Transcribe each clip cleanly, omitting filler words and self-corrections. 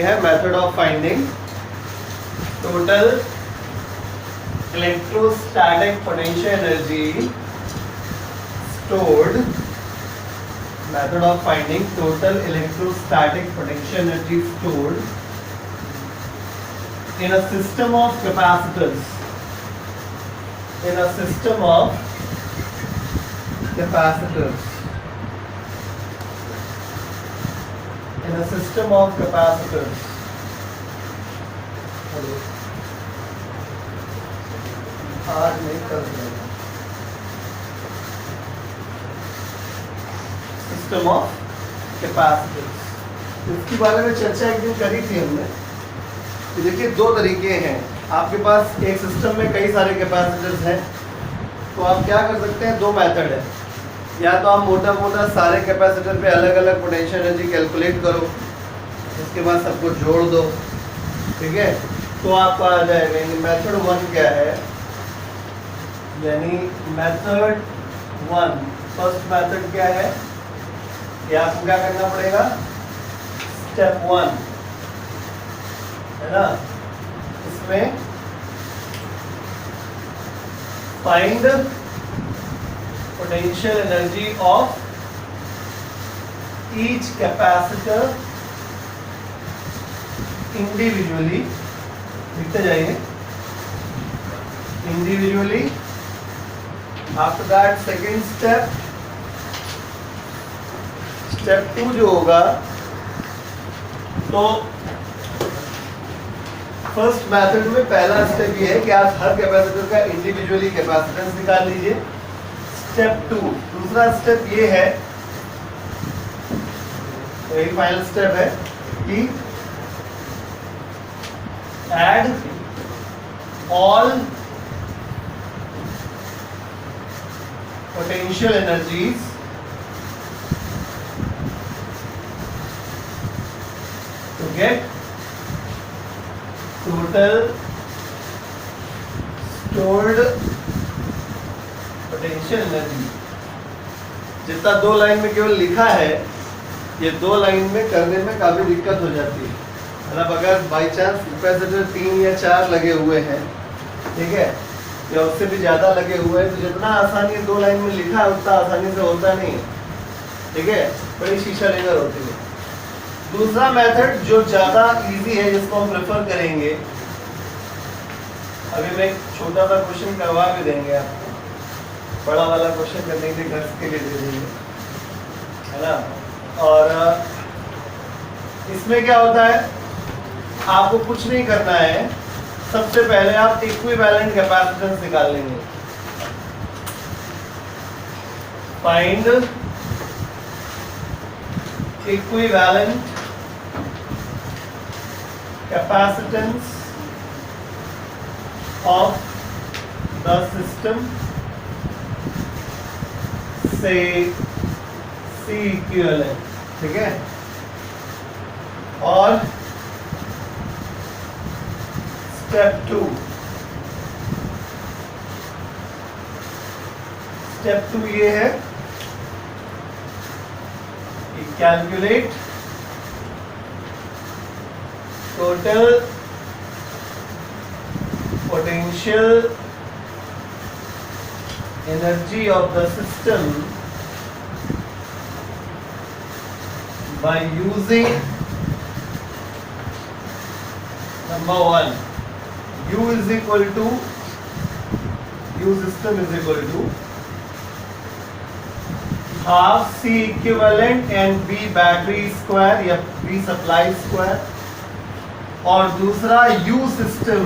है method of finding total electrostatic potential energy stored method of finding total electrostatic potential energy stored in a system of capacitors in a system of capacitors in a system of capacitors आज नहीं कर देगा system of capacitors. इसके बारे में चर्चा एक दिन करी थी हमने। तो देखिए दो तरीके हैं, आपके पास एक सिस्टम में कई सारे कैपेसिटर्स हैं, तो आप क्या कर सकते हैं, दो मेथड है। या तो आप मोटा मोटा सारे कैपेसिटर पे अलग अलग पोटेंशियल एनर्जी कैलकुलेट करो, उसके बाद सबको जोड़ दो, ठीक है, तो आपका आ जाएगा। यानी मेथड वन क्या है, यानी मेथड वन फर्स्ट मेथड क्या है, ये आपको क्या करना पड़ेगा, स्टेप वन है ना, इसमें find potential energy of each capacitor individually, लिखते जाइए individually. After that second step, step two जो होगा, तो फर्स्ट मेथड में पहला स्टेप ये है कि आप हर कैपेसिटर का इंडिविजुअली कैपेसिटेंस निकाल लीजिए। स्टेप टू, दूसरा स्टेप ये है, यही फाइनल स्टेप है कि add all potential energies to get total stored potential energy। जितना दो लाइन में केवल लिखा है, ये दो लाइन में करने में काफी दिक्कत हो जाती है। मतलब अगर बाई चांस कैपेसिटर 3 या 4 लगे हुए हैं, ठीक है, या उससे भी ज्यादा लगे हुए हैं, तो जितना आसानी दो लाइन में लिखा है उतना आसानी से होता नहीं है, ठीक है, बड़ी शीशा लेकर होती है। दूसरा मेथड जो ज़्यादा इजी है, जिसको हम प्रेफर करेंगे, अभी मैं एक छोटा सा क्वेश्चन करवा भी देंगे आपको, बड़ा वाला क्वेश्चन करने के घर के लिए दे देंगे, है ना। और इसमें क्या होता है, आपको कुछ नहीं करना है, सबसे पहले आप इक्विवेलेंट कैपेसिटेंस निकाल लेंगे। Find equivalent capacitance of the system, say C equivalent, ठीक है। और स्टेप टू, स्टेप टू ये है कि calculate total potential energy of the system by using number one, U is equal to, U system is equal to half C equivalent and B battery square या B supply square, और दूसरा U system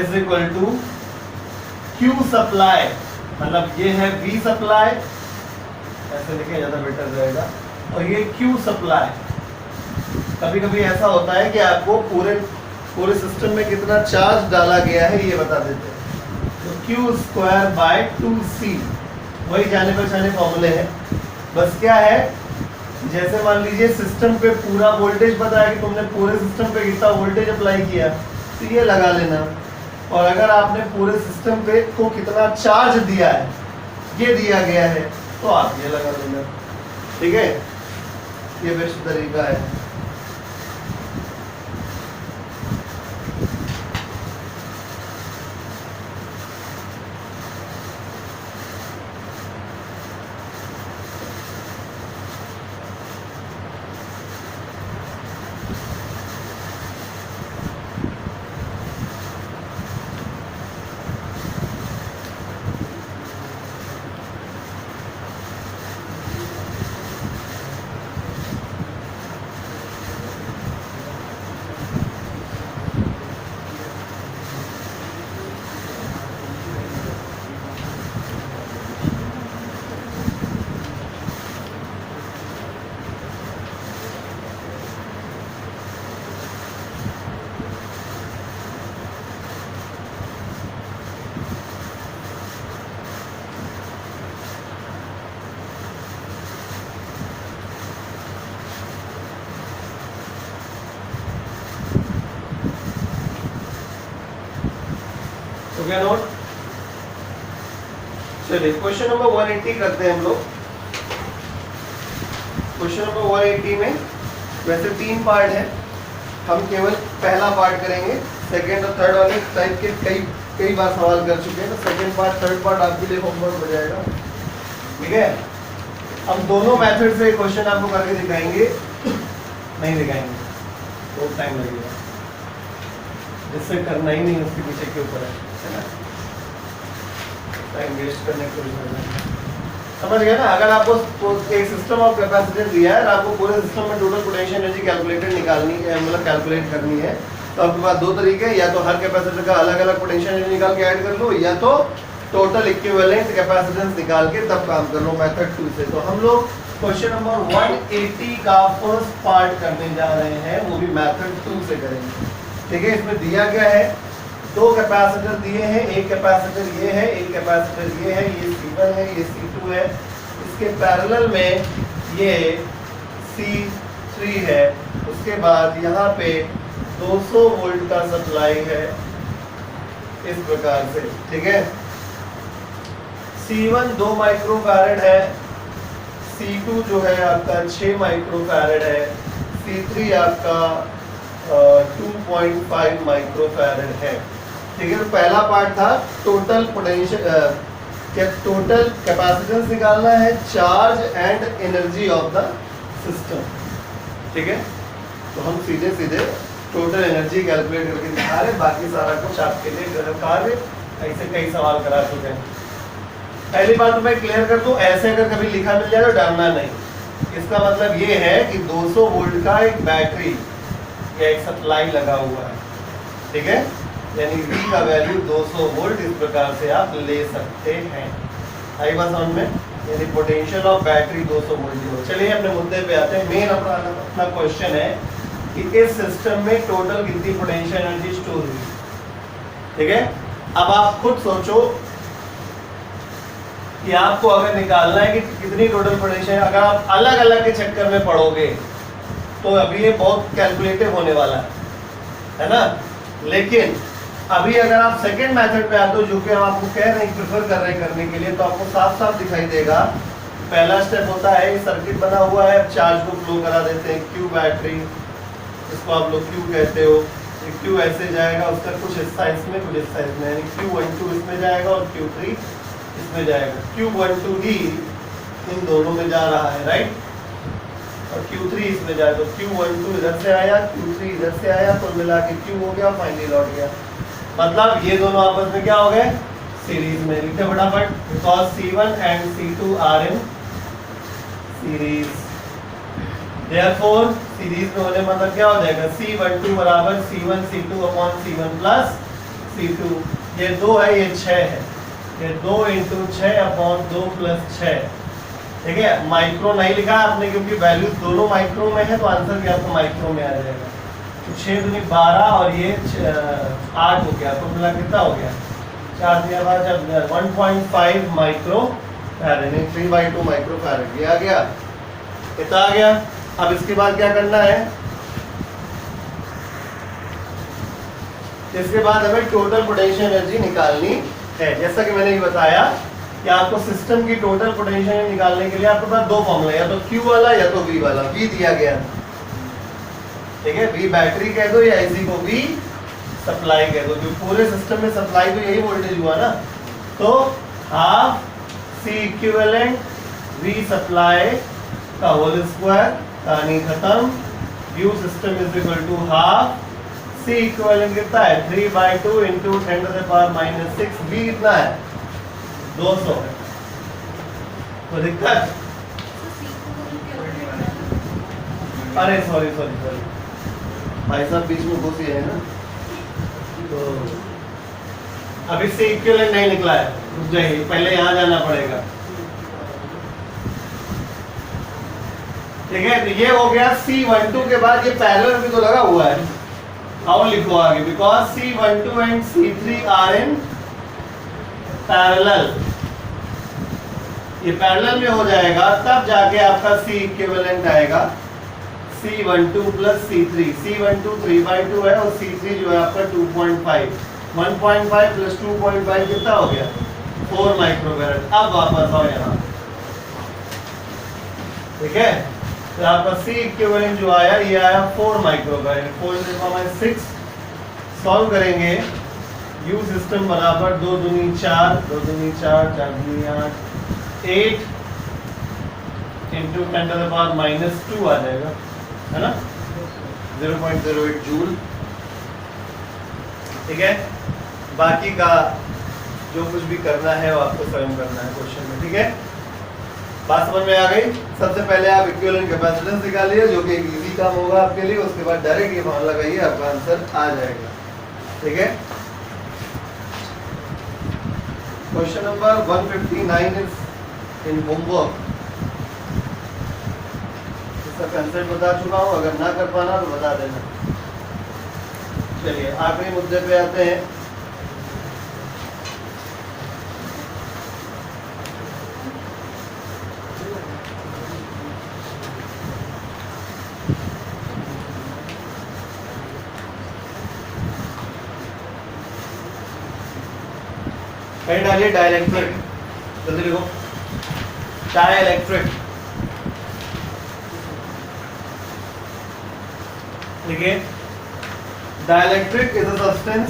is equal to Q supply, मतलब ये है V supply, ऐसे लिखे ज़्यादा better रहेगा, और ये Q सप्लाई। कभी कभी ऐसा होता है कि आपको पूरे सिस्टम में कितना चार्ज डाला गया है ये बता देते हैं, तो Q स्क्वायर बाय 2C, वही जाने पहचाने फॉर्मूले हैं। बस क्या है, जैसे मान लीजिए सिस्टम पे पूरा वोल्टेज पता है कि तुमने पूरे सिस्टम पे कितना वोल्टेज अप्लाई किया, तो ये लगा लेना। और अगर आपने पूरे सिस्टम पे को कितना चार्ज दिया है, ये दिया गया है, तो आप ये लगा देना, ठीक है। ये बेस्ट तरीका है। हो गया नोट? चलिए क्वेश्चन नंबर 180 करते हैं हम लोग। क्वेश्चन नंबर 180 में वैसे 3 पार्ट है, हम केवल पहला पार्ट करेंगे। सेकंड और थर्ड वाले टाइप के कई बार सवाल कर चुके हैं, तो सेकंड पार्ट थर्ड पार्ट आपके लिए होमवर्क हो जाएगा। ठीक है, हम दोनों मेथड से क्वेश्चन आपको करके दिखाएंगे, नहीं दिखाएंगे बहुत टाइम लगेगा, जिससे करना ही नहीं उसके पीछे के ऊपर है ना, टाइम वेस्ट करने की कोशिश करना। समझ गए ना? अगर आपको एक सिस्टम ऑफ कैपेसिटेंस दिया है और आपको पूरे सिस्टम में टोटल पोटेंशियल एनर्जी कैलकुलेटेड निकालनी है, मतलब कैलकुलेट करनी है, तो आपके पास दो तरीके हैं, या तो हर कैपेसिटर का अलग अलग पोटेंशियल एनर्जी निकाल के ऐड कर लो, या तो टोटल इक्विवेलेंट कैपेसिटेंस निकाल के तब काम कर लो मेथड 2 से। तो हम लोग क्वेश्चन नंबर 180 का फर्स्ट पार्ट करने जा रहे हैं, वो भी मेथड 2 से करेंगे। ठीक है, इसमें दिया गया है 2 कैपेसिटर दिए हैं, एक कैपेसिटर ये है, एक कैपेसिटर ये है, ये C1 है, ये C2 है, इसके पैरेलल में ये C3 है, उसके बाद यहाँ पे 200 वोल्ट का सप्लाई है इस प्रकार से। ठीक है, C1 2 माइक्रोफैरड है, C2 जो है आपका 6 माइक्रोफैरड है, C3 आपका 2.5 माइक्रोफैरड है। ठीक है, तो पहला पार्ट था टोटल पोटेंशियल, टोटल कैपेसिटेंस निकालना है, charge and energy of the system. ठीक है, तो हम सीधे सीधे टोटल एनर्जी कैलकुलेट करके दिखा रहे, बाकी सारा कुछ आपके लिए गृह कार्य ऐसे कई सवाल करा चुके हैं। पहली बात तो मैं क्लियर कर दूं, ऐसे अगर कभी लिखा मिल जाए तो डरना नहीं। इसका मतलब ये है कि 200 वोल्ट का एक बैटरी या एक सप्लाई लगा हुआ है। ठीक है, यानी V का वैल्यू 200 वोल्ट इस प्रकार से आप ले सकते हैं। आई बात समझ में? यानी पोटेंशियल ऑफ बैटरी 200 वोल्ट। चलिए अपने मुद्दे पे आते हैं। मेन अपना क्वेश्चन है कि इस सिस्टम में टोटल कितनी पोटेंशियल एनर्जी स्टोर हुई। ठीक है, अब आप खुद सोचो कि आपको अगर निकालना है कि कितनी टोटल पोटेंशियल, अगर आप अलग अलग के चक्कर में पढ़ोगे तो अभी ये बहुत कैलकुलेटिव होने वाला है ना। लेकिन अभी अगर आप सेकंड मेथड पे आते हो, जो कि हम आपको कह रहे हैं प्रेफर कर रहे हैं करने के लिए, तो आपको साफ साफ दिखाई देगा। पहला स्टेप होता है, सर्किट बना हुआ है, चार्ज को फ्लो करा देते हैं, क्यू बैटरी, इसको आप लोग क्यू कहते हो। क्यू ऐसे जाएगा, उसका कुछ हिस्सा इसमें कुछ हिस्सा इसमें, यानी Q12 इसमें जाएगा और Q3 इसमें जाएगा। Q12 ही इन दोनों में जा रहा है, राइट, और Q3 इसमें जाए, तो Q12 इधर से आया, Q3 इधर से आया, तो मिला के Q हो गया, फाइनली लौट गया। मतलब ये दोनों आपस में क्या हो गए, सीरीज में। लिखते फटाफट, because C1 and C2 are in series, therefore series में होने मतलब क्या हो जाएगा, C12 बराबर C1 C2 upon C1 plus C2। ये 2 है, ये 6 है, ये 2 × 6 अपॉन 2 + 6। ठीक है, माइक्रो नहीं लिखा आपने क्योंकि वैल्यू दोनों माइक्रो में है, तो आंसर भी आपको माइक्रो में आ जाएगा। तो 6 दूनी 12 और ये 8 हो गया, तो मिला कितना हो गया, 4 दिया 1.5 माइक्रो फैराड, 3/2 माइक्रो फैराड। ये आ गया, इतना आ गया। अब इसके बाद क्या करना है, इसके बाद हमें टोटल पोटेंशियल एनर्जी निकालनी है। जैसा कि मैंने ये बताया कि आपको सिस्टम की टोटल पोटेंशियल एनर्जी निकालने के लिए आपके पास 2 फॉर्मूला, या तो Q वाला या तो V वाला। V दिया गया, ठीक है, V बैटरी कह दो या इसी को V सप्लाई कह दो, क्योंकि पूरे सिस्टम में सप्लाई तो यही वोल्टेज हुआ ना। तो half C equivalent V supply का होल स्क्वायर, कहानी खत्म। U system is equal to half C equivalent कितना है, 3/2 × 10⁻⁻6। V कितना है, 200। तो दिक्कत, अरे सॉरी भाई साहब बीच में घुस गए हैं ना, तो अभी से इक्विवेलेंट नहीं निकला है, रुक जाइए, पहले यहाँ जाना पड़ेगा। ठीक है, तो ये हो गया C12 के बाद ये पैरेलल भी तो लगा हुआ है, और लिखो आगे, because C12 and C3 are in parallel. ये पैरेलल में हो जाएगा तब जाके आपका C इक्विवेलेंट आएगा, C12 + C3। C12 3/2 है और C3 जो है आपका 2.5। 1.5 प्लस 2.5 कितना हो गया 4 माइक्रोफैरड। अब वापस आओ यहाँ, ठीक है। तो आपका सी इक्विवेलेंट जो आया ये आया 4 माइक्रोफैरड, 4 सॉल्व करेंगे। यू सिस्टम बराबर 2 दूनी 4, 2 दूनी 4, 4 दूनी 8, 8 इंटू 10⁻⁻² आ जाएगा, है ना, 0.08 जूल, ठीक है। बाकी का जो कुछ भी करना है वो आपको स्वयं करना है क्वेश्चन में, ठीक है। बात समझ में आ गई। सबसे पहले आप इक्विवेलेंट कैपेसिटेंस निकालिए जो कि एक इजी काम होगा आपके लिए, उसके बाद डायरेक्ट ये फॉर्मूला लगाइए, आपका आंसर आ जाएगा, ठीक है। Question number 159 is in homework. इसका कंसेप्ट बता चुका हूँ, अगर ना कर पाना तो बता देना। चलिए आखिरी मुद्दे पे आते हैं। कहीं डालिए डाइलेक्ट्रिक, जल्दी लिखो, डाइलेक्ट्रिक लिखिए। Dielectric is a substance,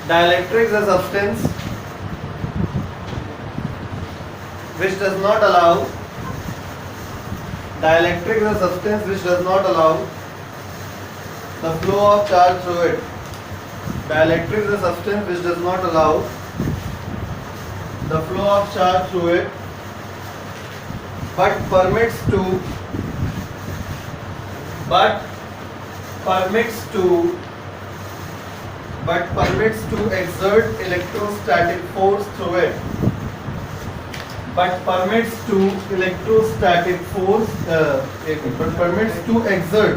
dielectric is a substance which does not allow, dielectric is a substance which does not allow the flow of charge through it. Dielectric is a substance which does not allow the flow of charge through it, but permits to exert electrostatic force through it. But permits to exert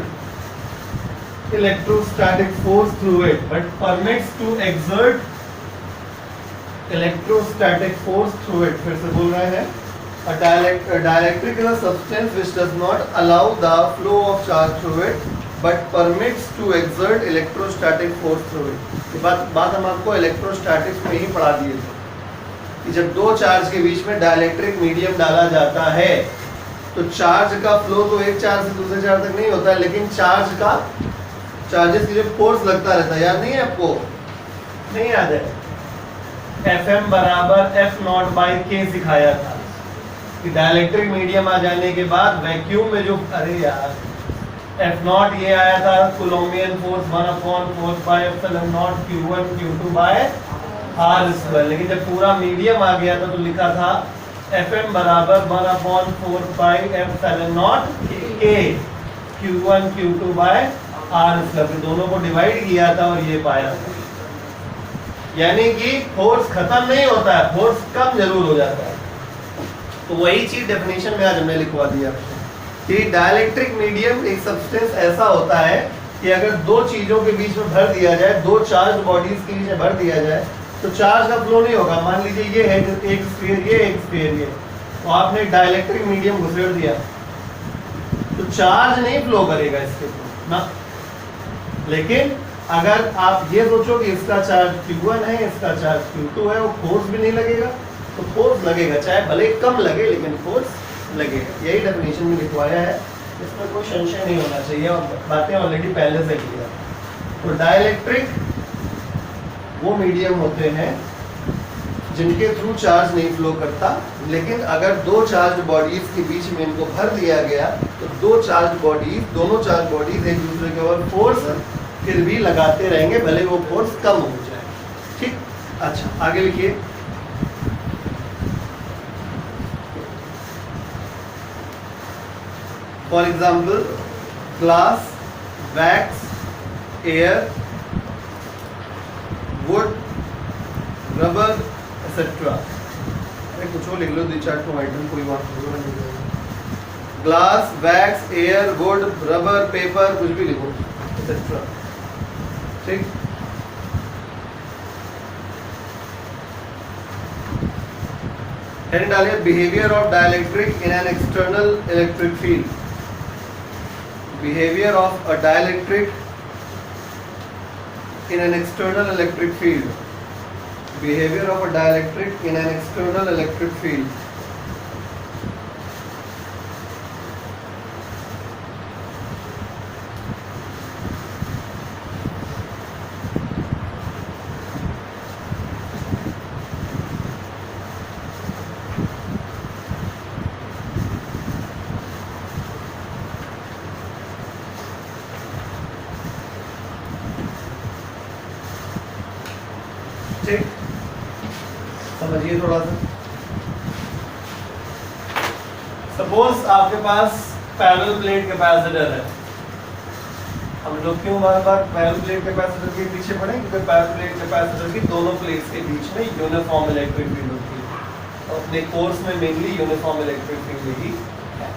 electrostatic force through it. But permits to exert electrostatic force through it. फिर से बोल रहे हैं, a dielectric is a substance which does not allow the flow of charge through it, but permits to exert electrostatic force through it. ये बात हम आपको electrostatics में ही पढ़ा दिए थे कि जब दो चार्ज के बीच में डाइलेक्ट्रिक मीडियम डाला जाता है तो चार्ज का फ्लो तो एक चार्ज से दूसरे चार्ज तक नहीं होता है, लेकिन चार्जेस की जो फोर्स लगता रहता है, याद नहीं है आपको? नहीं याद है? Fm बराबर F0/K सिखाया था कि डाइलेक्ट्रिक मीडियम आ जाने के बाद वैक्यूम में जो, अरे यार F0 ये आया था कूलोम्बियन फोर्स 1/4πε0 Q1 Q2/r², लेकिन जब पूरा मीडियम आ गया था तो लिखा था Fm बराबर 1/4πε0 K Q1 Q2/r², दोनों को डिवाइड किया था और ये पाया था। यानी कि फोर्स खत्म नहीं होता है, फोर्स कम जरूर हो जाता है। तो वही चीज डेफिनेशन में आज हमने लिखवा दिया कि डाइलेक्ट्रिक मीडियम एक सब्सटेंस ऐसा होता है कि अगर दो चीजों के बीच में भर दिया जाए, दो चार्ज बॉडीज के बीच में भर दिया जाए तो चार्ज का फ्लो नहीं होगा। मान लीजिए ये है एक स्फीयर, ये एक स्फीयर, ये तो आपने डाइलेक्ट्रिक मीडियम घुसेड़ दिया तो चार्ज नहीं फ्लो करेगा इसके थ्रू ना। लेकिन अगर आप ये सोचो कि इसका चार्ज Q1 है, इसका चार्ज Q2 है, वो फोर्स भी नहीं लगेगा, तो फोर्स लगेगा, चाहे भले कम लगे लेकिन फोर्स लगेगा। यही डेफिनेशन में लिखवाया है, इसमें कोई संशय नहीं होना चाहिए, और बातें ऑलरेडी पहले से किया। तो डाइलेक्ट्रिक वो मीडियम होते हैं जिनके थ्रू चार्ज नहीं फ्लो करता, लेकिन अगर दो चार्ज बॉडीज के बीच में इनको भर दिया गया तो दोनों चार्ज बॉडीज एक दूसरे के ऊपर फोर्स फिर भी लगाते रहेंगे, भले वो फोर्स कम हो जाए। ठीक, अच्छा आगे लिखिए। For example glass, wax, air, would, rubber etcetera. कुछ और लिख लो, 2-4 आइटम, कोई बात नहीं। Glass, wax, air, would, rubber, paper, कुछ भी लिखो एक्सेट्रा। ठीक, हेडिंग डालिए behaviour of dielectric in an external electric field. Behaviour of a dielectric in an external electric field. Behavior of a dielectric in an external electric field. ठीक, समझिए थोड़ा सा। Suppose आपके पास पैरेलल प्लेट कैपेसिटर है। हम लोग क्यों बार बार पैरेलल प्लेट कैपेसिटर के पीछे पड़े, क्योंकि पैरेलल प्लेट कैपेसिटर की दोनों प्लेट्स के बीच में यूनिफॉर्म इलेक्ट्रिक फील्ड होती है। तो अपने कोर्स में मेनली यूनिफॉर्म इलेक्ट्रिक फील्ड ही है।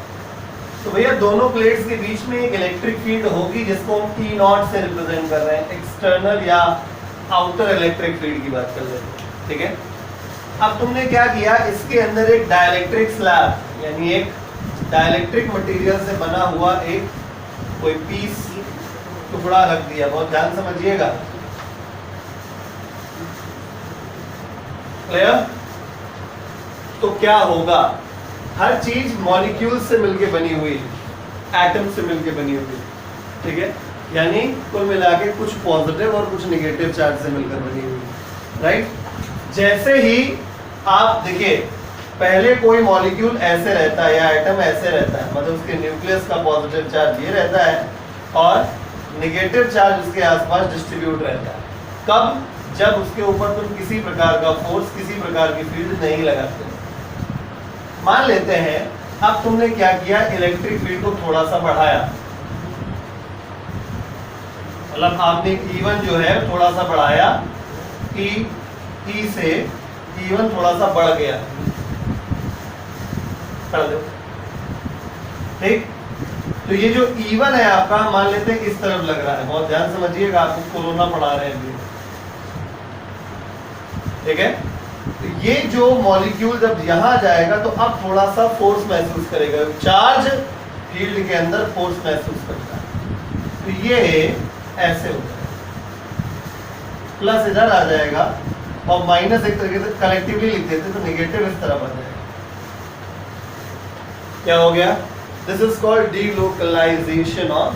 तो भैया दोनों प्लेट्स के बीच में एक इलेक्ट्रिक फील्ड होगी जिसको हम T नॉट से रिप्रेजेंट कर रहे हैं, एक्सटर्नल या आउटर इलेक्ट्रिक फील्ड की बात कर रहे हैं, ठीक है। अब तुमने क्या किया, इसके अंदर एक डाइलेक्ट्रिक स्लैब यानी एक डाइलेक्ट्रिक मटेरियल से बना हुआ एक कोई पीस टुकड़ा रख दिया। बहुत ध्यान समझिएगा, क्लियर। तो क्या होगा, हर चीज मॉलिक्यूल से मिलके बनी हुई है, एटम से मिलके बनी हुई है, ठीक है। यानी कुल मिला के कुछ पॉजिटिव और कुछ नेगेटिव चार्ज से मिलकर बनी हुई है, राइट। जैसे ही आप देखिए, पहले कोई मॉलिक्यूल ऐसे रहता है या एटम ऐसे रहता है, मतलब उसके न्यूक्लियस का पॉजिटिव चार्ज ये रहता है और नेगेटिव चार्ज उसके आसपास डिस्ट्रीब्यूट रहता है। कब, जब उसके ऊपर तुम किसी प्रकार का फोर्स, किसी प्रकार की फील्ड नहीं लगाते। मान लेते हैं अब तुमने क्या किया, इलेक्ट्रिक फील्ड को थोड़ा सा बढ़ाया, मतलब आपने E1 जो है थोड़ा सा बढ़ाया, E से E1 थोड़ा सा बढ़ गया, कर दो, ठीक। तो ये जो E1 है आपका, मान लेते हैं इस तरफ लग रहा है। बहुत ध्यान समझिएगा, आपको कोरोना पढ़ा रहे हैं अभी, ठीक है। तो ये जो मॉलिक्यूल जब यहां जाएगा तो अब थोड़ा सा फोर्स महसूस करेगा, चार्ज फील्ड के अंदर फोर्स महसूस करता है। तो ये ऐसे हो जाएगा, प्लस इधर आ जाएगा और माइनस एक तरीके से कलेक्टिवली लिख देते तो नेगेटिव इस तरफ आ जाएगा। क्या हो गया, this is called delocalization of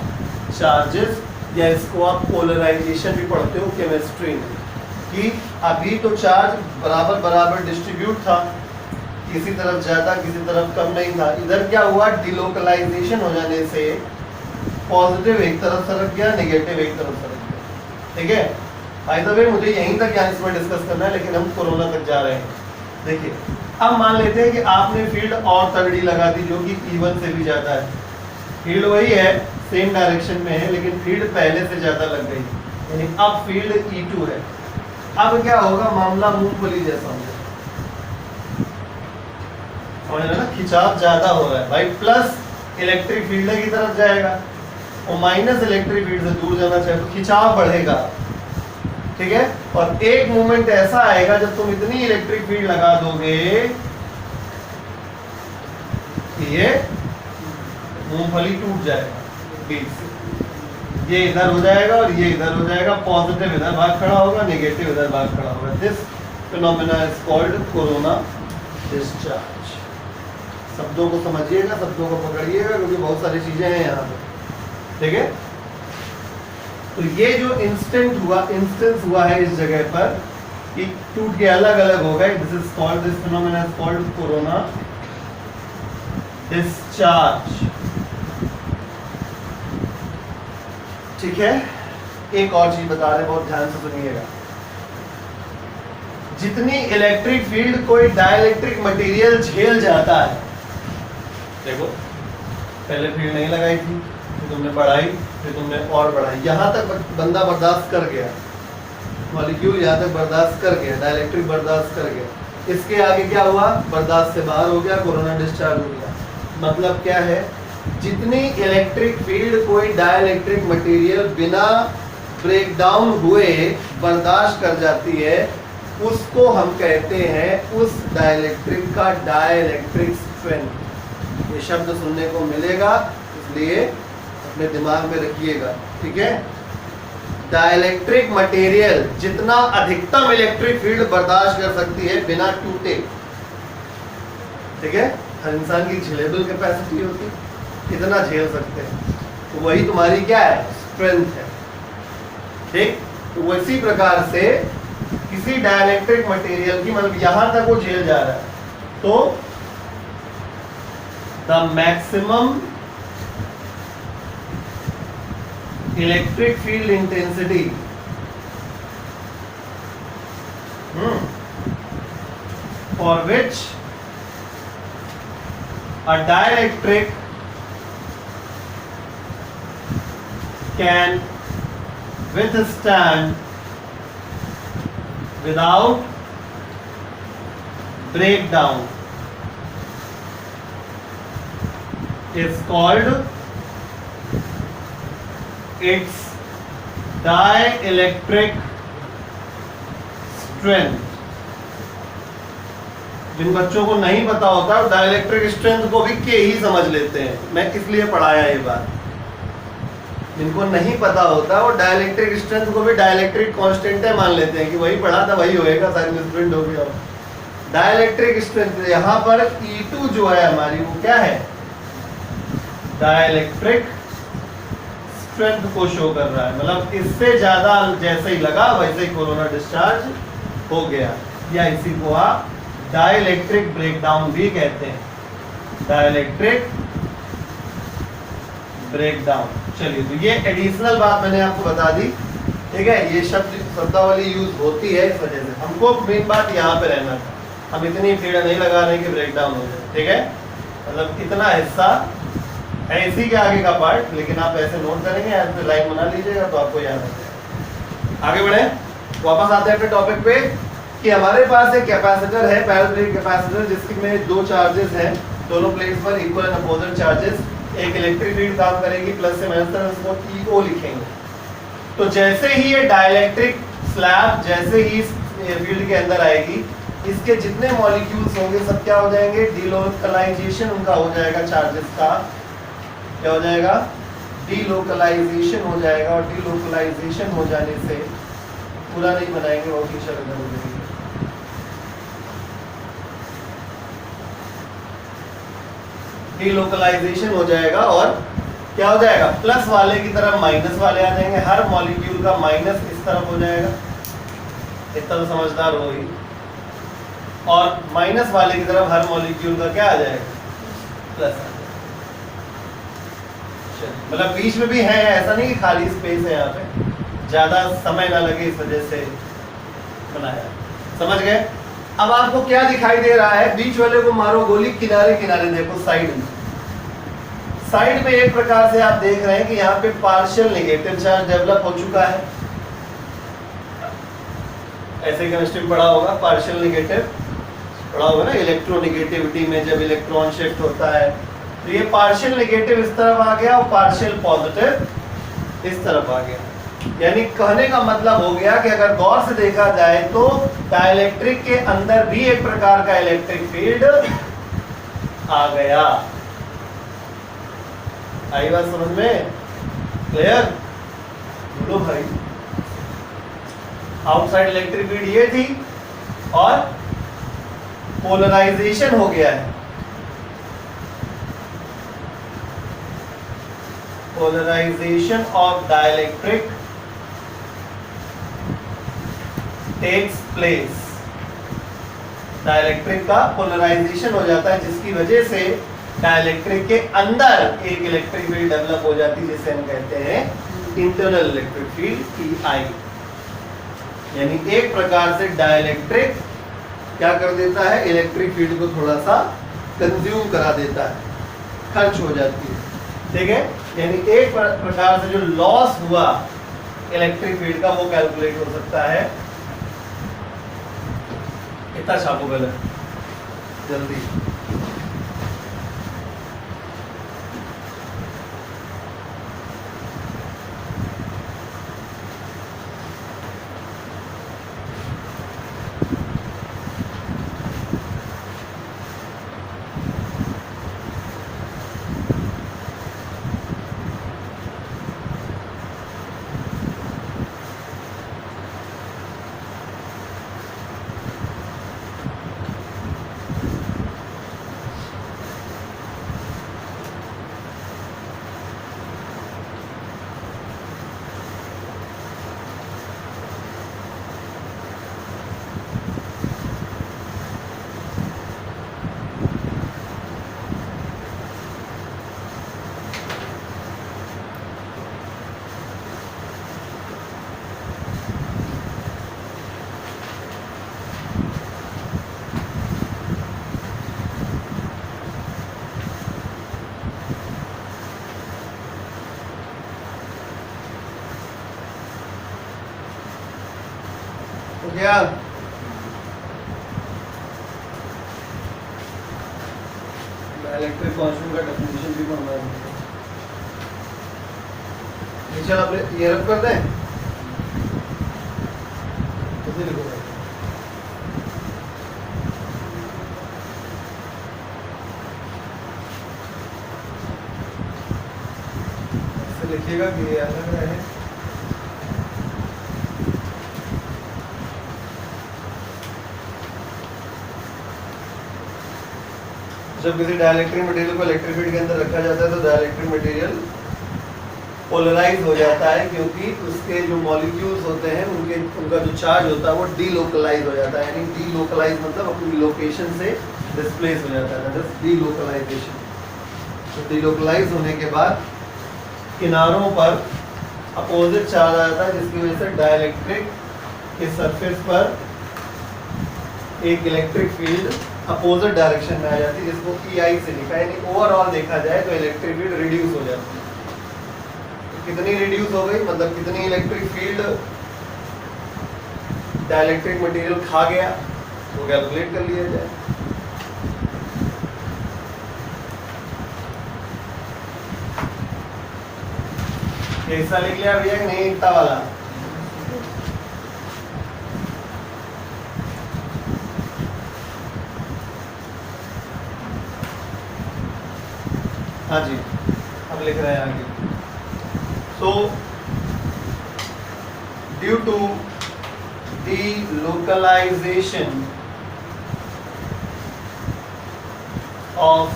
charges, या इसको आप पोलराइजेशन भी पढ़ते हो केमिस्ट्री में, कि अभी तो चार्ज बराबर बराबर डिस्ट्रीब्यूट था, किसी तरफ ज्यादा किसी तरफ कम नहीं था। इधर क्या हुआ, डीलोकलाइजेशन हो जाने से पॉजिटिव एक तरफ सरक गया, नेगेटिव एक तरफ सरक गया, ठीक है। बाय द वे मुझे यहीं तक यहाँ इसमें डिस्कस करना है, लेकिन हम कोरोना तक जा रहे हैं। देखिए, अब मान लेते हैं कि आपने फील्ड और तगड़ी लगा दी जो कि E1 से भी ज्यादा है। फील्ड वही है, सेम डायरेक्शन में है, लेकिन फील्ड पहले से ज्यादा लग गई, यानी अब फील्ड E2 है। अब क्या होगा, मामला मूंगफली जैसा हो जाएगा, ना, खिंचाव ज्यादा हो रहा है भाई। प्लस इलेक्ट्रिक फील्ड की तरफ जाएगा और माइनस इलेक्ट्रिक फील्ड से दूर जाना चाहिए, तो खिंचाव बढ़ेगा, ठीक है। और एक मोमेंट ऐसा आएगा जब तुम इतनी इलेक्ट्रिक फील्ड लगा दोगे कि ये मूंगफली टूट जाएगा बीच से, ये इधर हो जाएगा और ये इधर हो जाएगा, पॉजिटिव इधर भाग खड़ा होगा, नेगेटिव इधर भाग खड़ा होगा। This phenomena is called corona discharge. शब्दों को समझिएगा, शब्दों को पकड़िएगा, क्योंकि बहुत सारी चीजें हैं यहाँ पे, ठीक है। तो ये जो इंस्टेंस हुआ है इस जगह पर कि टूट के अलग अलग हो गए, this is called, this phenomena is called corona discharge, ठीक है। एक और चीज बता रहे, बहुत ध्यान से सुनिएगा। जितनी इलेक्ट्रिक फील्ड कोई डाइलेक्ट्रिक मटेरियल झेल जाता है, देखो पहले फील्ड नहीं लगाई थी, फिर तुमने बढ़ाई, फिर तुमने और बढ़ाई, यहाँ तक बंदा बर्दाश्त कर गया, मॉलिक्यूल यहाँ तक बर्दाश्त कर गया, डाइलेक्ट्रिक बर्दाश्त कर गया। इसके आगे क्या हुआ, बर्दाश्त से बाहर हो गया, कोरोना डिस्चार्ज हो गया। मतलब क्या है, जितनी इलेक्ट्रिक फील्ड कोई डाइलेक्ट्रिक मटेरियल बिना ब्रेकडाउन हुए बर्दाश्त कर जाती है, उसको हम कहते हैं उस डाइलेक्ट्रिक का डाइलेक्ट्रिक स्ट्रेंथ। ये शब्द सुनने को मिलेगा, इसलिए अपने दिमाग में रखिएगा, ठीक है। डाइलेक्ट्रिक मटेरियल जितना अधिकतम इलेक्ट्रिक फील्ड बर्दाश्त कर सकती है बिना टूटे, ठीक है, हर इंसान की झेलेबल कैपेसिटी होती है, कितना झेल सकते हैं, तो वही तुम्हारी क्या है, स्ट्रेंथ है, ठीक। तो उसी प्रकार से किसी डाइलेक्ट्रिक मटेरियल की, मतलब यहां तक वो झेल जा रहा है, तो the maximum electric field intensity for which a dielectric can withstand without breakdown is called its dielectric strength। जिन बच्चों को नहीं पता होता डाइलेक्ट्रिक स्ट्रेंथ को भी के ही समझ लेते हैं, मैं इसलिए पढ़ाया ये बात। जिनको नहीं पता होता वो डाइलेक्ट्रिक स्ट्रेंथ को भी डाइलेक्ट्रिक कांस्टेंट है मान लेते हैं कि वही पढ़ा था वही होएगा, सारी स्टूडेंट हो गया। डाइलेक्ट्रिक स्ट्रेंथ यहाँ पर E2 जो है हमारी वो क्या है, डाइलेक्ट्रिक स्ट्रेंथ को शो कर रहा है, मतलब इससे ज्यादा जैसे ही लगा वैसे ही कोरोना डिस्चार्ज हो गया, या इसी को आप डाइलेक्ट्रिक ब्रेकडाउन भी कहते हैं, डाइलेक्ट्रिक ब्रेकडाउन। चलिए, तो ये एडिशनल बात मैंने आपको बता दी, ठीक है, ये शब्दावली यूज होती है इस वजह से, हमको मेन बात यहाँ पे रहना था, हम इतनी भीड़ नहीं लगा रहे कि ब्रेकडाउन हो जाए, ठीक है, मतलब इतना हिस्सा है इसी के आगे का पार्ट, लेकिन आप ऐसे नोट करेंगे, ऐसे लाइन बना लीजिएगा तो आपको याद आ जाएगा। आगे बढ़े, वापस आते हैं अपने टॉपिक पे कि हमारे पास एक कैपेसिटर है, पैरेलल प्लेट कैपेसिटर, जिसमें दो चार्जेस हैं, दोनों प्लेट्स पर इक्वल एंड अपोजिट चार्जेस, एक इलेक्ट्रिक फील्ड काम करेगी प्लस से माइनस तक, उसको ईओ लिखेंगे। तो जैसे ही ये डाइलेक्ट्रिक स्लैब जैसे ही फील्ड के अंदर आएगी, इसके जितने मॉलिक्यूल्स होंगे सब क्या हो जाएंगे, डीलोकलाइजेशन उनका हो जाएगा, चार्जेस का क्या हो जाएगा, डीलोकलाइजेशन हो जाएगा, और डीलोकलाइजेशन हो जाने से पूरा नहीं बनाएंगे, बहुत ही शर्त हो जाएगी। डीलोकलाइजेशन हो जाएगा और क्या हो जाएगा, प्लस वाले की तरफ माइनस वाले आ जाएंगे, हर मॉलिक्यूल का माइनस इस तरफ हो जाएगा, इतना तो समझदार हो ही, और माइनस वाले की तरफ हर मॉलिक्यूल का क्या आ जाएगा, प्लस आ जाएगा। मतलब बीच में भी है, ऐसा नहीं कि खाली स्पेस है, यहाँ पे ज्यादा समय ना लगे इस वजह से बनाया, समझ गए। अब आपको क्या दिखाई दे रहा है, बीच वाले को मारो गोली, किनारे किनारे देखो, साइड में, साइड में एक प्रकार से आप देख रहे हैं कि यहाँ पे पार्शियल नेगेटिव चार्ज डेवलप हो चुका है, ऐसे केमिस्ट्री में पढ़ा होगा, पार्शियल नेगेटिव पढ़ा होगा ना, इलेक्ट्रोनेगेटिविटी में जब इलेक्ट्रॉन शिफ्ट होता है, तो ये पार्शियल नेगेटिव इस तरफ आ गया और पार्शियल पॉजिटिव इस तरफ आ गया। यानी कहने का मतलब हो गया कि अगर गौर से देखा जाए तो डाइलेक्ट्रिक के अंदर भी एक प्रकार का इलेक्ट्रिक फील्ड आ गया। आई बात समझ में, क्लियर? बोलो भाई, आउटसाइड इलेक्ट्रिक फील्ड ये थी और पोलराइजेशन हो गया है, polarization of dielectric takes place, dielectric का पोलराइजेशन हो जाता है, जिसकी वजह से डाइलेक्ट्रिक के अंदर एक इलेक्ट्रिक फील्ड डेवलप हो जाती है, जिसे हम कहते हैं इंटरनल इलेक्ट्रिक फील्ड EI। यानी एक प्रकार से डाइलेक्ट्रिक क्या कर देता है, इलेक्ट्रिक फील्ड को थोड़ा सा कंज्यूम करा देता है, खर्च हो जाती है, ठीक है। यानी एक प्रकार से जो लॉस हुआ इलेक्ट्रिक फील्ड का वो कैलकुलेट हो सकता है। कितना छापो गलत जल्दी, तो क्या इलेक्ट्रिक कांस्टेंट का डेफिनेशन भी पढ़ना है। चल अब ये रब कर दें, कितने लिखोगे? ऐसे लिखिएगा कि ये अलग रहे। जब किसी डाइलेक्ट्रिक मटेरियल को इलेक्ट्रिक फील्ड के अंदर रखा जाता है तो डाइलेक्ट्रिक मटेरियल पोलराइज हो जाता है, क्योंकि उसके जो मॉलिक्यूल्स होते हैं उनका जो चार्ज होता है वो डीलोकलाइज हो जाता है। यानी डीलोकलाइज मतलब अपनी लोकेशन से डिस्प्लेस हो जाता है, दैट इज डीलोकलाइजेशन। तो डीलोकलाइज होने के बाद किनारों पर अपोजिट चार्ज आ जाता है, जिसकी वजह से डाइलेक्ट्रिक के सरफेस पर एक इलेक्ट्रिक फील्ड अपोजिट डायरेक्शन में आ जाती है, जिसको EI से लिखा है। यानी ओवरऑल देखा जाए तो इलेक्ट्रिक फील्ड रिड्यूस हो जाती है। तो कितनी रिड्यूस हो गई, मतलब कितनी इलेक्ट्रिक फील्ड डाइलेक्ट्रिक मटेरियल खा गया, तो कैलकुलेट कर लिया जाए। ऐसा लिख लिया भैया कि नहीं, इतना वाला? हाँ जी, अब लिख रहे हैं आगे। So due to delocalization of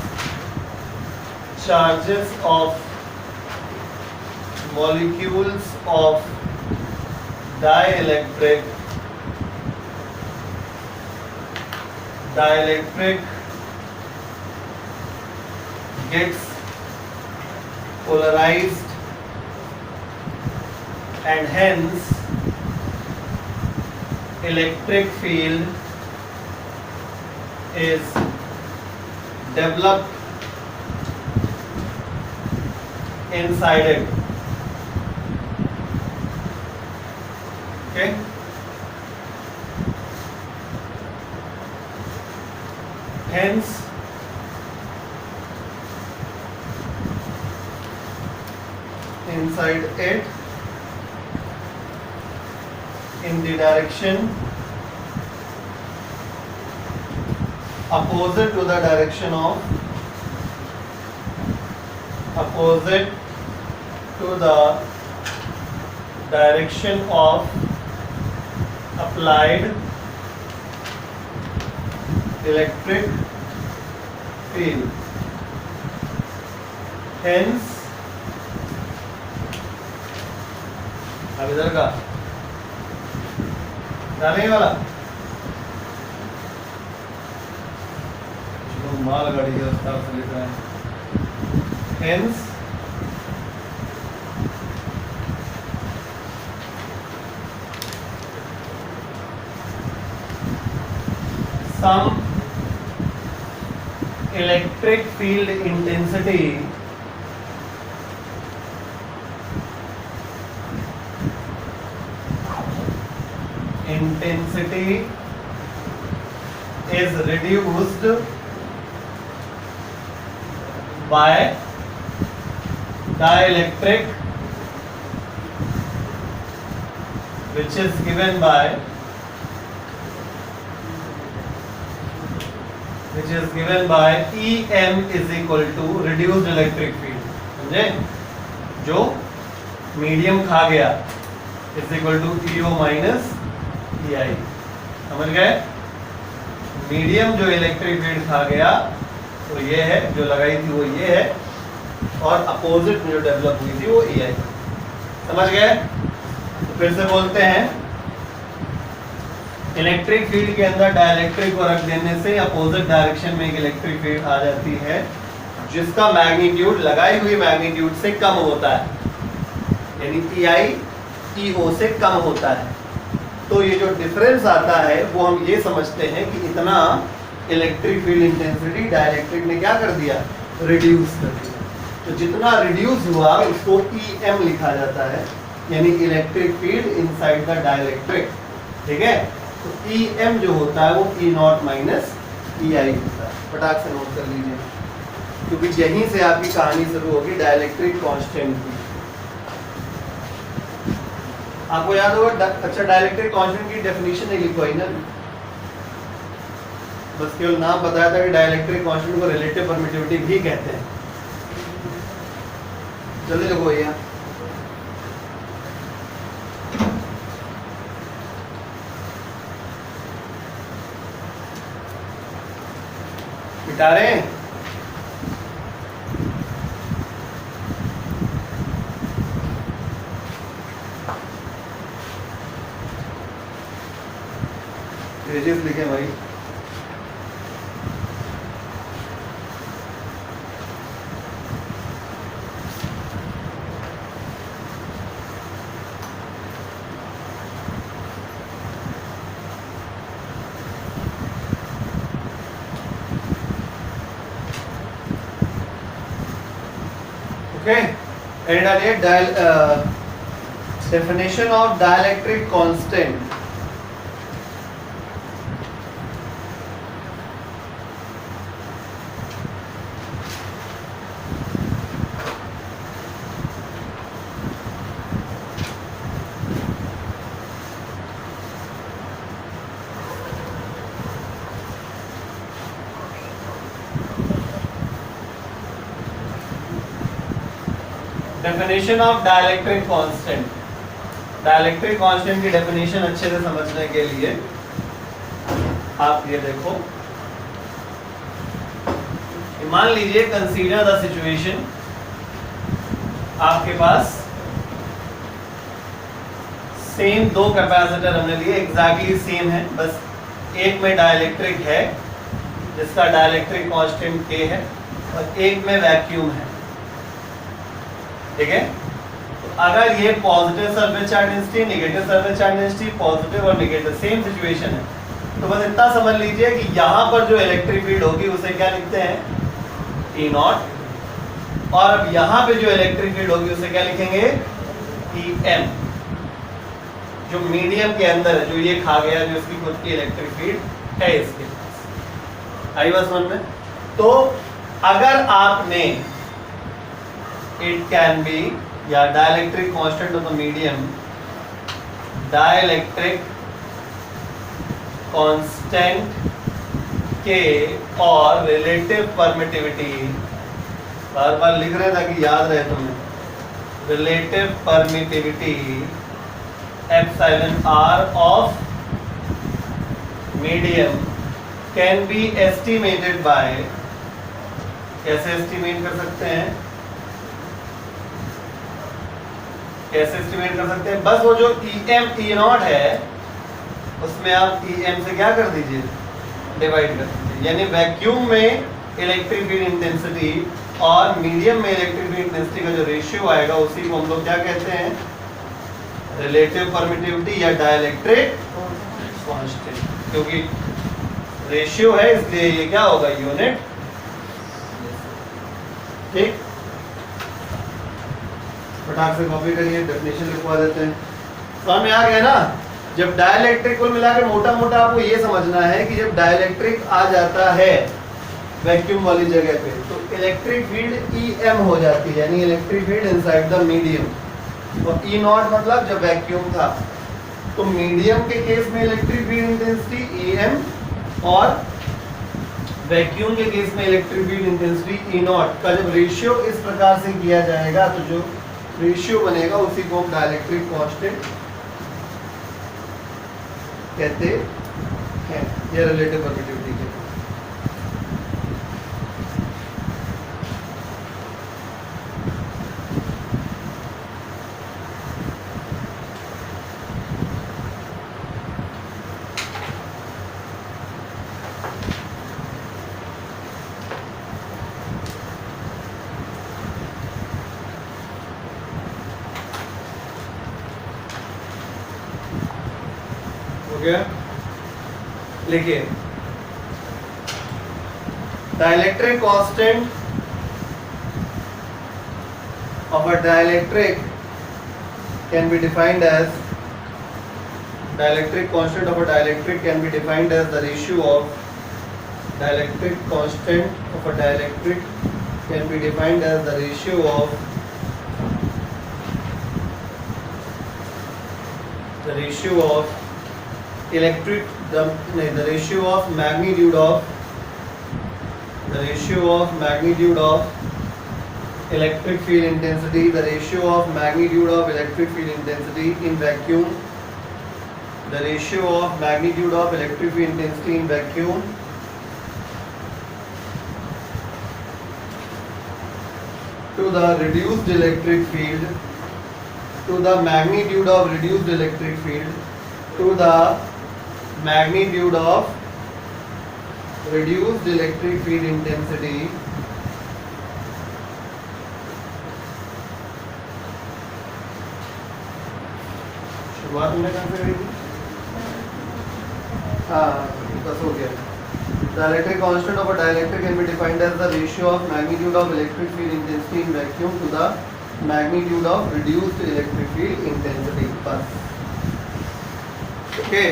charges of molecules of dielectric gets polarized and hence electric field is developed inside it. Okay, hence inside it in the direction opposite to the direction of applied electric field. Hence अब इधर का डालने वाला जो माल गाड़ी के रफ्तार से लिख रहे हैं। Hence some electric field intensity is reduced by dielectric, which is given by EM is equal to reduced electric field. समझे? जो मीडियम खा गया is equal to EO minus EI. समझ गए? मीडियम जो इलेक्ट्रिक फील्ड खा गया वो ये है, जो लगाई थी वो ये है, और अपोजिट में जो डेवलप हुई थी वो EI। समझ गए? तो फिर से बोलते हैं, इलेक्ट्रिक फील्ड के अंदर डाइलेक्ट्रिक को रख देने से अपोजिट डायरेक्शन में एक इलेक्ट्रिक फील्ड आ जाती है, जिसका मैग्नीट्यूड लगाई हुई मैग्नीट्यूड से कम होता है, यानी EI EO से कम होता है। तो ये जो डिफरेंस आता है वो हम ये समझते हैं कि इतना इलेक्ट्रिक फील्ड इंटेंसिटी डाइलेक्ट्रिक ने क्या कर दिया, रिड्यूस कर दिया। तो जितना रिड्यूस हुआ उसको EM लिखा जाता है, यानी electric field inside the dielectric. ठीक है। तो ई एम जो होता है वो ई नॉट माइनस ई आई होता है, फटाक से नोट कर लीजिए, क्योंकि यहीं से आपकी कहानी शुरू होगी डाइलेक्ट्रिक कांस्टेंट की। आपको याद होगा, अच्छा डाइलेक्ट्रिक कांस्टेंट की डेफिनेशन नहीं लिखवाई ना, बस केवल नाम बताया था कि डाइलेक्ट्रिक कांस्टेंट को रिलेटिव परमिटिविटी भी कहते हैं। जल्दी लिखो भैया। मिटा रहे हैं? पेजेस लिखे भाई। ओके, एंड डालिए definition of dielectric constant. Definition of dielectric constant. Dielectric constant की डेफिनेशन अच्छे से समझने के लिए आप ये देखो, मान लीजिए कंसीडर द सिचुएशन, आपके पास सेम दो कैपेसिटर हमने लिए, एग्जैक्टली सेम है, बस एक में डाइलेक्ट्रिक है जिसका डाइलेक्ट्रिक कांस्टेंट K है और एक में वैक्यूम है, ठीक है। तो अगर ये positive surface charge density, negative surface charge density, positive और नेगेटिव सेम सिचुएशन है, तो बस इतना समझ लीजिए कि यहाँ पर जो इलेक्ट्रिक फील्ड होगी उसे क्या लिखते हैं, E नॉट, और अब यहाँ पे जो इलेक्ट्रिक फील्ड होगी उसे क्या लिखेंगे, EM, जो मीडियम के अंदर है, जो ये खा गया, जो इसकी खुद की इलेक्ट्रिक फील्ड है इसके पास। आई बात समझ में? तो अगर आपने it can be या dielectric constant of the medium, dielectric constant K और relative permittivity, बार बार लिख रहे ताकि याद रहे तुम्हें, relative permittivity epsilon r of medium can be estimated by, कैसे estimate कर सकते हैं, कैसे एस्टिमेट कर सकते हैं, बस वो जो EM E नॉट है उसमें आप EM से क्या कर दीजिए, डिवाइड कर दीजिए, यानी वैक्यूम में इलेक्ट्रिक फील्ड इंटेंसिटी और मीडियम में इलेक्ट्रिक फील्ड इंटेंसिटी का जो रेशियो आएगा उसी को हम लोग क्या कहते हैं, रिलेटिव परमिटिविटी या डाइलेक्ट्रिक कांस्टेंट, क्योंकि रेशियो है इसलिए ये क्या होगा, यूनिट, ठीक। फटाक से कॉपी करिए, डेफिनेशन लिखवा देते हैं, समझ में आ गया ना। जब डाइलेक्ट्रिक कुल मिलाकर मोटा मोटा आपको ये समझना है कि जब डाइलेक्ट्रिक आ जाता है वैक्यूम वाली जगह पे तो इलेक्ट्रिक फील्ड EM हो जाती है, यानी electric field inside the medium, और E नॉट मतलब जब वैक्यूम था, तो मीडियम के केस में इलेक्ट्रिक फील्ड इंटेंसिटी EM और वैक्यूम के केस में electric field intensity E not का जब रेशियो इस प्रकार से किया जाएगा तो जो रेशियो बनेगा उसी को हम डाइलेक्ट्रिक कांस्टेंट कहते हैं, या रिलेटिव परमिटिविटी कहते हैं। लिखिए, dielectric constant of a dielectric can be defined as dielectric constant of a dielectric can be defined as the ratio of dielectric constant of a dielectric can be defined as the ratio of electric the ratio of magnitude of electric field intensity, the ratio of magnitude of electric field intensity in vacuum, the ratio of magnitude of electric field intensity in vacuum to the reduced electric field, to the magnitude of reduced electric field, to the magnitude of reduced electric field intensity शुरुआत में कहाँ से करी थी? हाँ बस हो गया. The electric constant of a dielectric can be defined as the ratio of magnitude of electric field intensity in vacuum to the magnitude of reduced electric field intensity. बस. Okay.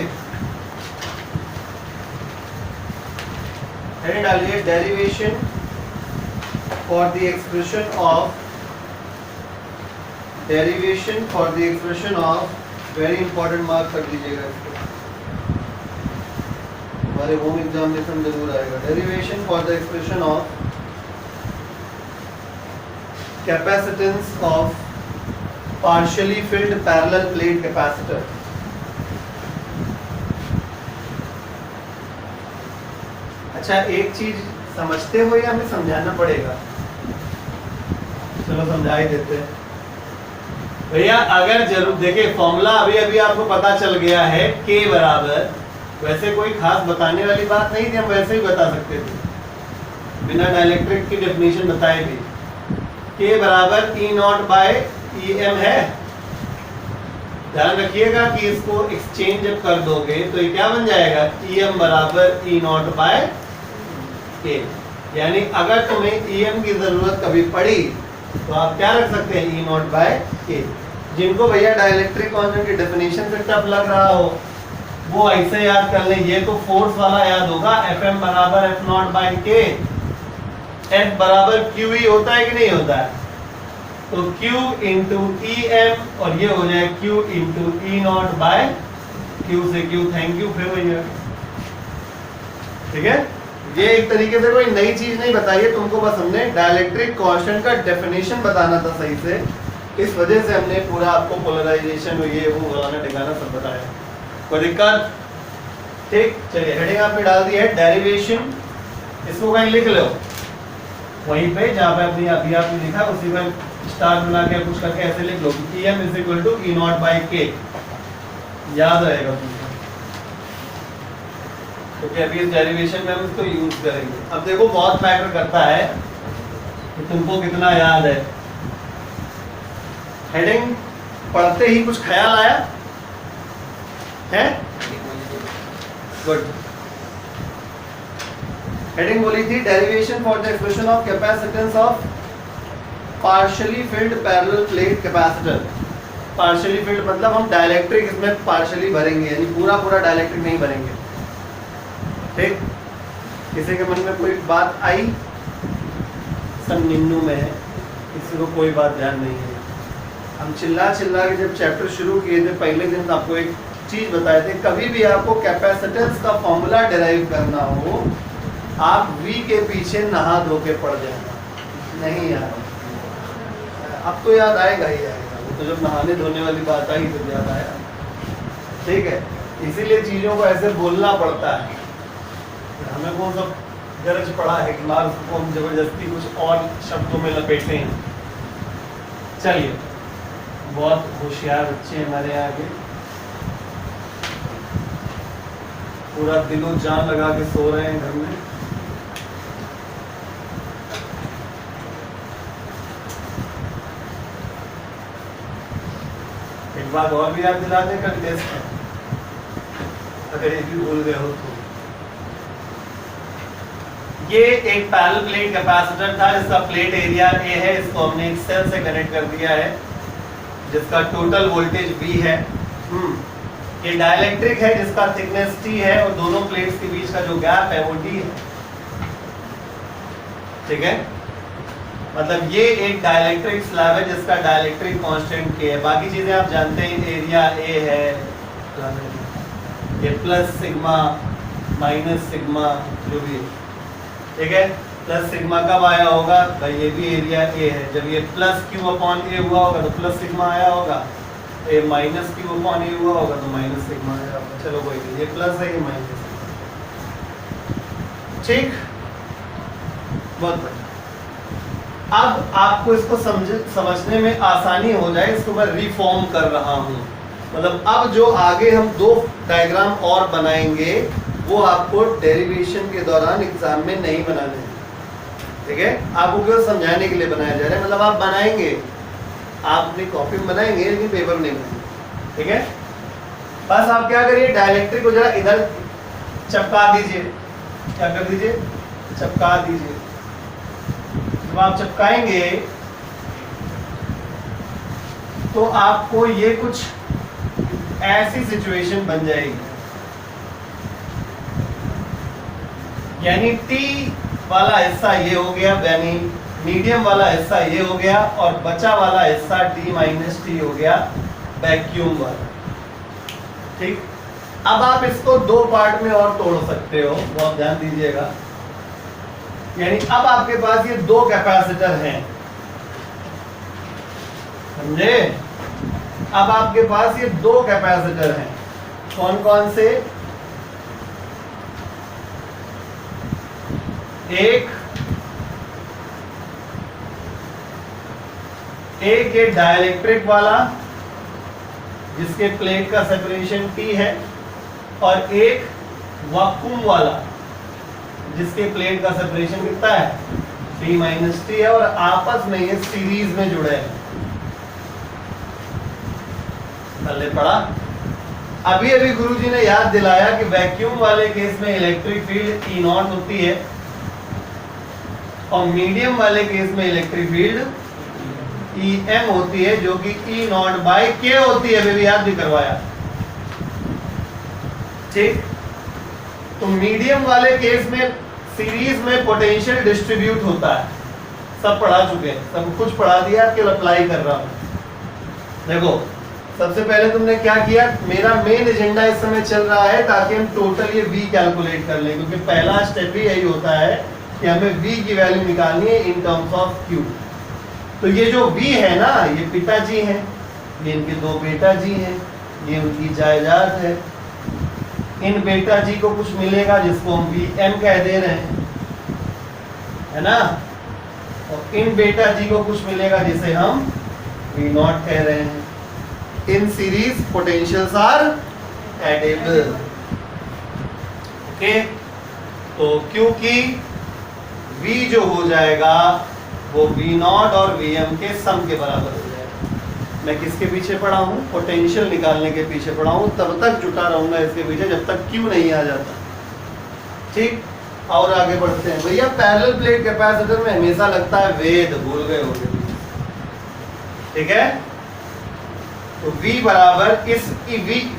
हेडिंग डालिए derivation for the expression of very important mark कर दीजिएगा इसको, हमारे home examination जरूर आएगा. Derivation for the expression of capacitance of partially field parallel plate capacitor. अच्छा, एक चीज समझते हो या हमें समझाना पड़ेगा? चलो समझा ही देते हैं भैया. अगर जरूर देखिए फॉर्मूला अभी आपको पता चल गया है K बराबर, वैसे कोई खास बताने वाली बात नहीं थी, हम वैसे ही बता सकते थे बिना डाइलेक्ट्रिक की डेफिनेशन बताए भी. K बराबर E0/EM है. ध्यान रखिएगा कि इसको एक्सचेंज जब कर दोगे तो ये क्या बन जाएगा? EM बराबर E0/K. यानी अगर तुम्हें EM की जरूरत कभी पड़ी तो आप क्या रख सकते हैं? E0/K. जिनको भैया डाइलेक्ट्रिक कांस्टेंट की डेफिनेशन से टफ लग रहा हो वो ऐसे याद कर ले. ये तो फोर्स वाला याद होगा, Fm बराबर F0/K. F बराबर QE होता है कि नहीं होता है? तो Q इंटू EM और ये हो जाए Q इंटू E0/Q से Q. थैंक यू फिर भैया. ठीक है, ये एक तरीके से कोई नई चीज नहीं बताई है तुमको, बस हमने डाइलेक्ट्रिक कांस्टेंट का डेफिनेशन बताना था सही से, इस वजह से हमने पूरा आपको पोलराइजेशन ये वो फलाना ठिकाना सब बताया. कोई दिक्कत? ठीक, चलिए हेडिंग आपने डाल दी है डेरिवेशन. इसको कहीं लिख लो वहीं पे जहाँ पे अभी आपने लिखा उसी पर स्टार बना के कुछ करके ऐसे लिख लो कि EM is equal to E0/K. याद रहेगा तुमको, क्योंकि अभी इस डेरिवेशन में हम इसको यूज करेंगे. अब देखो बहुत मैटर करता है कि तुमको कितना याद है. हेडिंग पढ़ते ही कुछ ख्याल आया है? गुड. हेडिंग बोली थी derivation for the expression of capacitance of partially field parallel plate capacitor. Partially field मतलब हम डाइलेक्ट्रिक इसमें पार्शियली भरेंगे, यानी पूरा डाइलेक्ट्रिक नहीं भरेंगे. ठीक, किसी के मन में कोई बात आई? सब निन्नू में है, किसी को कोई बात ध्यान नहीं है. हम चिल्ला के जब चैप्टर शुरू किए थे पहले दिन आपको एक चीज बताए थे, कभी भी आपको कैपेसिटेंस का फॉर्मूला डिराइव करना हो आप V के पीछे नहा धो के पड़ जाएगा. नहीं यार, अब तो याद आएगा ही आएगा, वो तो जब नहाने धोने वाली बात आई तो याद आया. ठीक है, इसीलिए चीजों को ऐसे बोलना पड़ता है. हमें कौन सा गरज पड़ा है कि मार उसको हम जबरदस्ती कुछ और शब्दों में लपेटे हैं. चलिए, बहुत होशियार बच्चे हमारे आगे, पूरा दिलो जान लगा के सो रहे हैं घर में. एक बात और भी याद दिला दें कल टेस्ट में, अगर ये भी भूल गए हो तो. ये एक पैरेलल प्लेट कैपेसिटर था जिसका प्लेट एरिया A है. इसको हमने एक सेल से कनेक्ट कर दिया है जिसका टोटल वोल्टेज V है. ये डाइलेक्ट्रिक है जिसका थिकनेस T है और दोनों प्लेट्स के बीच का जो गैप है वो D है, ठीक है। मतलब ये एक डाइलेक्ट्रिक स्लैब है जिसका डाइलेक्ट्रिक कांस्टेंट K है। बाकी चीजें आप जानते हैं, एरिया A है, ये प्लस सिग्मा माइनस सिग्मा जो भी है, ठीक है। प्लस सिग्मा कब आया होगा भाई, ये भी एरिया A है, जब ये प्लस क्यू अपॉन A हुआ होगा तो प्लस सिग्मा आया होगा, ये माइनस क्यू अपॉन A हुआ होगा तो माइनस सिग्मा आया होगा। चलो कोई नहीं, ये प्लस है, ये माइनस है, ठीक, बहुत बढ़िया। अब आपको इसको समझने में आसानी हो जाए, इसको मैं रिफॉर्म कर रहा हूँ। मतलब अब जो आगे हम दो डायग्राम और बनाएंगे वो आपको डेरिवेशन के दौरान एग्जाम में नहीं बनाने हैं, ठीक है। आपको केवल समझाने के लिए बनाया जा रहा है। मतलब आप बनाएंगे, आप अपनी कॉपी में बनाएंगे लेकिन पेपर में नहीं बनाएंगे, ठीक है। बस आप क्या करिए, डाइलेक्ट्रिक को जरा इधर चपका दीजिए, क्या कर दीजिए, चपका दीजिए। जब आप चपकाएंगे तो आपको ये कुछ ऐसी सिचुएशन बन जाएगी, यानी T वाला हिस्सा ये हो गया, यानी मीडियम वाला हिस्सा ये हो गया और बचा वाला हिस्सा D माइनस T हो गया वैक्यूम वाला, ठीक। अब आप इसको दो पार्ट में और तोड़ सकते हो, बहुत ध्यान दीजिएगा। यानी अब आपके पास ये दो कैपेसिटर हैं, समझे। अब आपके पास ये दो कैपेसिटर हैं, कौन कौन से, एक ये डाइलेक्ट्रिक वाला जिसके प्लेट का सेपरेशन T है, और एक वैक्यूम वाला जिसके प्लेट का सेपरेशन कितना है, D माइनस T है, और आपस में ये सीरीज में जुड़े हैं। पहले पढ़ा, अभी अभी गुरुजी ने याद दिलाया कि वैक्यूम वाले केस में इलेक्ट्रिक फील्ड E नॉट होती है और मीडियम वाले केस में इलेक्ट्रिक फील्ड EM होती है, जो कि E नॉट बाई K होती है, अभी याद भी करवाया, ठीक। तो मीडियम वाले केस में सीरीज में पोटेंशियल डिस्ट्रीब्यूट होता है, सब पढ़ा चुके हैं, सब कुछ पढ़ा दिया, केवल अप्लाई कर रहा हूं। देखो सबसे पहले तुमने क्या किया, मेरा मेन एजेंडा इस समय चल रहा है ताकि हम टोटल ये V कैलकुलेट कर लें, क्योंकि पहला स्टेप ही यही होता है कि हमें V की वैल्यू निकालनी है इन टर्म्स ऑफ Q। तो ये जो V है ना, ये पिताजी हैं, ये इनके दो बेटा जी हैं, ये उनकी जायदाद है। इन बेटा जी को कुछ मिलेगा जिसको हम VM कह दे रहे हैं, है ना, और इन बेटा जी को कुछ मिलेगा जिसे हम V नॉट कह रहे हैं। In series potentials are addable, okay. तो क्योंकि V जो हो जाएगा वो V नॉट और VM के सम के बराबर हो जाएगा। मैं किसके पीछे पड़ा हूँ, पोटेंशियल निकालने के पीछे पड़ा हूँ, तब तक जुटा रहूंगा इसके पीछे जब तक Q नहीं आ जाता, ठीक। और आगे बढ़ते हैं भैया। पैरेलल प्लेट कैपेसिटर में हमेशा लगता है वेद, भूल गए होंगे, ठीक है। तो V बराबर इस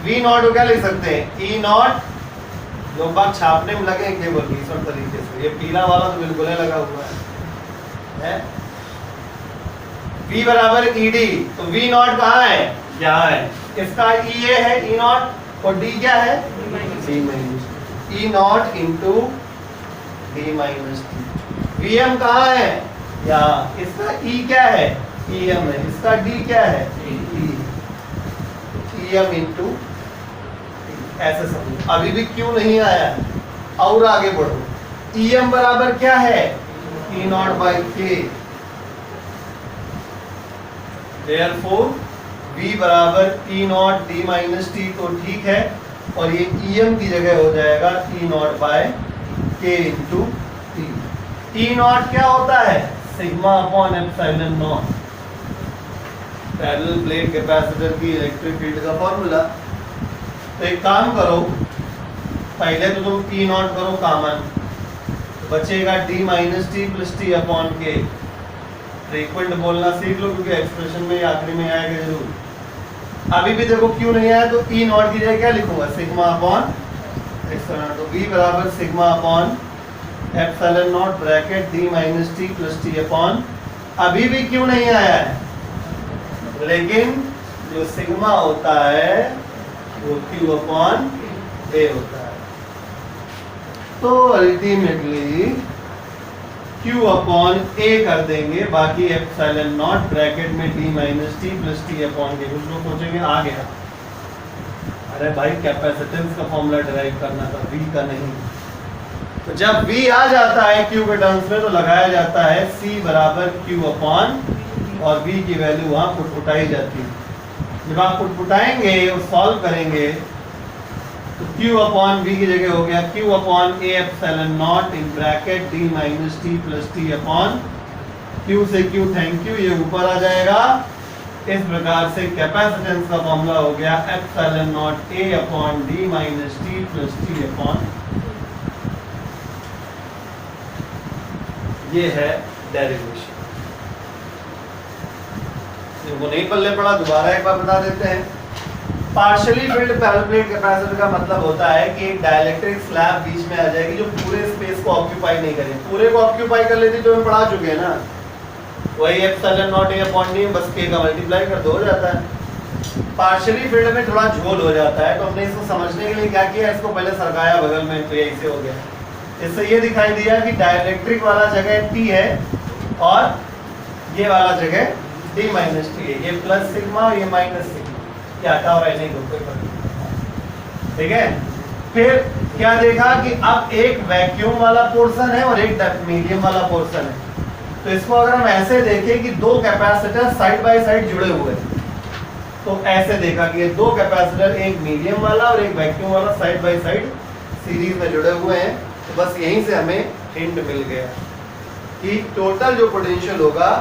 V नॉट को क्या लिख सकते हैं, E नॉट, जो बात छापने में लगे केवल इस तरीके से, ये पीला वाला तो बिल्कुल ही लगा हुआ है। V बराबर ED, तो V नॉट कहाँ है, यहाँ है, इसका EA है E नॉट और D क्या है, D minus E not into D minus T। VM कहाँ है, यहाँ, इसका E क्या है, EM है, इसका D क्या है, EM इंटू, ऐसे समझो। अभी भी क्यों नहीं आया, और आगे बढ़ो। EM बराबर क्या है, E not by K, therefore V बराबर E not D minus T, तो ठीक है, और ये EM की जगह हो जाएगा E naught by K into T। E naught क्या होता है, sigma upon epsilon naught, parallel plate capacitor की इलेक्ट्रिक फील्ड का फॉर्मूला। तो एक काम करो, पहले तो तुम E नॉट करो कॉमन, बचेगा D minus T plus T upon K। Frequent बोलना सीख लो, क्योंकि एक्सप्रेशन में आखिरी में आएगा जरूर। अभी भी देखो क्यू नहीं आया, तो ई नॉट की जगह क्या लिखूंगा, सिग्मा अपॉन एप्सिलॉन नॉट। तो v बराबर sigma upon epsilon not bracket d minus T plus T upon, अभी भी क्यू नहीं आया है, लेकिन जो सिग्मा होता है वो q अपॉन a होता है। तो अल्टीमेटली q अपॉन a कर देंगे, बाकी एप्सिलॉन नॉट ब्रैकेट में d minus T plus T upon के। कुछ लोग सोचेंगे आ गया, अरे भाई कैपेसिटेंस का फॉर्मूला डिराइव करना था, v का नहीं। तो जब v आ जाता है q के टर्म्स में तो लगाया जाता है c बराबर q अपॉन, और v की वैल्यू वहां पुट उठाई जाती है। जब आप पुट उठाएंगे और सॉल्व करेंगे तो q अपॉन v की जगह हो गया q upon a epsilon not in bracket d minus T plus T upon, q से q थैंक यू, ये ऊपर आ जाएगा। इस प्रकार से कैपेसिटेंस का फॉर्मूला हो गया epsilon not a upon d minus T plus T upon, ये है डेरिवेशन। वो नहीं पल्ले पड़ा, दोबारा एक बार बता देते हैं। Partially field parallel plate capacitor का मतलब होता है कि एक डाइलेक्ट्रिक स्लैब बीच में आ जाएगी जो पूरे स्पेस को ऑक्यूपाई नहीं करेगी। पूरे को ऑक्यूपाई कर लेती तो हम पढ़ा चुके हैं ना, वही epsilon not a upon d, बस k का मल्टीप्लाई कर दो हो जाता है। पार्शियली फील्ड में थोड़ा झोल हो जाता है, तो हमने इसको समझने के लिए क्या किया, इसको पहले सरकाया बगल में, तो ये ऐसे हो गया। इससे ये दिखाई दिया कि डाइलेक्ट्रिक वाला जगह t है और ये वाला जगह d माइनस टी है, ये प्लस सिग्मा और ये माइनस सिग्मा, ये हटा और नहीं दो कोई फर्क नहीं, ठीक है। फिर क्या देखा कि अब एक वैक्यूम वाला पोर्शन है और एक मीडियम वाला पोर्शन है। तो इसको अगर हम ऐसे देखें कि दो कैपेसिटर साइड बाय साइड जुड़े हुए हैं, तो ऐसे देखा कि ये दो कैपेसिटर, एक मीडियम वाला और एक वैक्यूम वाला, साइड बाय साइड सीरीज में जुड़े हुए हैं। तो बस यहीं से हमें हिंट मिल गया कि टोटल जो पोटेंशियल होगा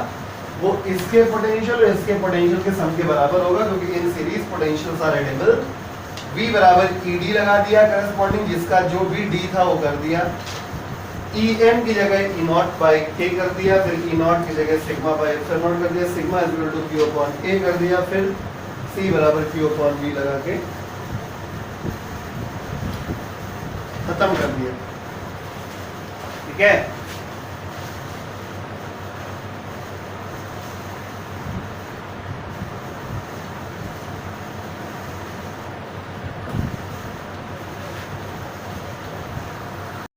वो इसके पोटेंशियल और इसके पोटेंशियल के सम के बराबर होगा, क्योंकि in series potentials are addable. V बराबर ED लगा दिया करस्पॉन्डिंग, जिसका जो भी D था वो कर दिया। EM की जगह E नॉट बाई K कर दिया, फिर E नॉट की जगह सिग्मा बाई एप्सिलॉन नॉट कर दिया, sigma is equal to Q upon A कर दिया, फिर C बराबर Q अपॉन V लगा के खत्म कर दिया, ठीक है।